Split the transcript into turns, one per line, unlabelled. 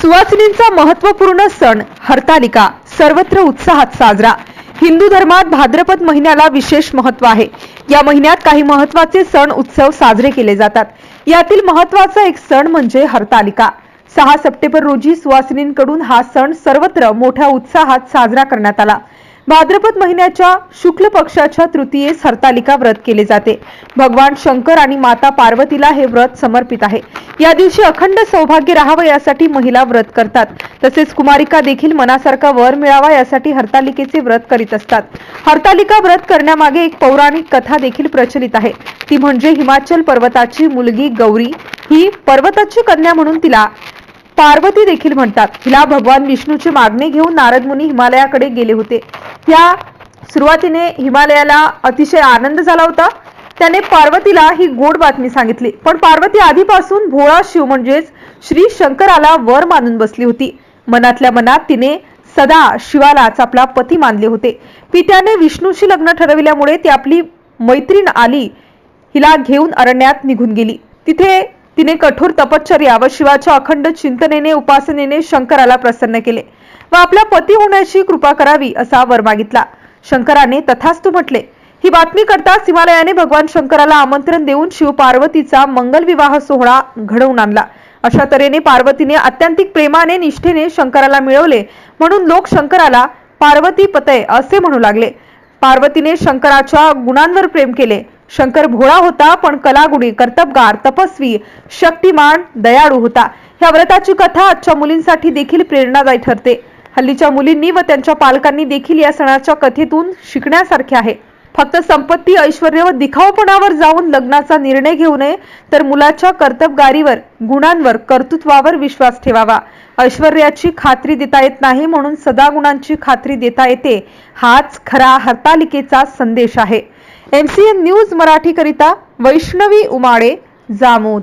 सुवासिनींचा महत्त्वपूर्ण सण हरतालिका सर्वत्र उत्साहात साजरा। हिंदू धर्मात भाद्रपद महिन्याला विशेष महत्त्व आहे। या महिन्यात काही महत्त्वाचे सण उत्सव साजरे केले जातात। यातील महत्त्वाचा एक सण म्हणजे हरतालिका। 6 सप्टेंबर रोजी सुवासिनींकडून हा सण सर्वत्र मोठ्या उत्साहात साजरा करण्यात आला। भाद्रपद महिन्याच्या शुक्ल पक्षाच्या तृतीयेस हरतालिका व्रत केले जाते। भगवान शंकर आणि माता पार्वतीला हे व्रत समर्पित आहे। या दिवशी अखंड सौभाग्य राहावे यासाठी महिला व्रत करतात। तसेच कुमारिका देखील मनासारखा वर मिळावा यासाठी हरतालिकेचे व्रत करीत असतात। हरतालिका व्रत करण्यामागे एक पौराणिक कथा देखील प्रचलित आहे। ती म्हणजे हिमाचल पर्वताची मुलगी गौरी ही पर्वताची कन्या म्हणून तिला पार्वती देखील म्हणतात। हिला भगवान विष्णूची मागणी घेऊन नारद मुनी हिमालयाकडे गेले होते। या सुरुवातीने हिमालयाला अतिशय आनंद झाला होता। त्याने पार्वतीला ही गोड बातमी सांगितली, पण पार्वती आधीपासून भोळा शिव म्हणजेच श्री शंकराला वर मानून बसली होती। मनातल्या मनात तिने सदा शिवालाच आपला पती मानले होते। पित्याने विष्णूशी लग्न ठरविल्यामुळे ती आपली मैत्रीण आली हिला घेऊन अरण्यात निघून गेली। तिथे तिने कठोर तपश्चर्या व शिवाच्या अखंड चिंतनेने उपासनेने शंकराला प्रसन्न केले व आपल्या पती होण्याची कृपा करावी असा वर मागितला। शंकराने तथास्तु म्हटले। ही बातमी करताच हिमालयाने भगवान शंकराला आमंत्रण देऊन शिव पार्वतीचा मंगल विवाह सोहळा घडवून आणला। अशा तऱ्हेने पार्वतीने अत्यंतिक प्रेमाने निष्ठेने शंकराला मिळवले, म्हणून लोक शंकराला पार्वती पतय असे म्हणू लागले। पार्वतीने शंकराच्या गुणांवर प्रेम केले। शंकर भोळा होता, पण कलागुणी, कर्तबगार, तपस्वी, शक्तिमान, दयाळू होता। ह्या व्रताची कथा आजच्या मुलींसाठी देखील प्रेरणादायी ठरते। हल्लीच्या मुलींनी व त्यांच्या पालकांनी देखील या सणाच्या कथेतून शिकण्यासारखे आहे। फक्त संपत्ती, ऐश्वर्य व दिखावपणावर जाऊन लग्नाचा निर्णय घेऊ नये, तर मुलाच्या कर्तबगारीवर, गुणांवर, कर्तृत्वावर विश्वास ठेवावा। ऐश्वर्याची खात्री देता येत नाही, म्हणून सदा गुणांची खात्री देता येते, हाच खरा हरतालिकेचा संदेश आहे। MCN न्यूज मराठी करिता वैष्णवी उमाळे, जामोद।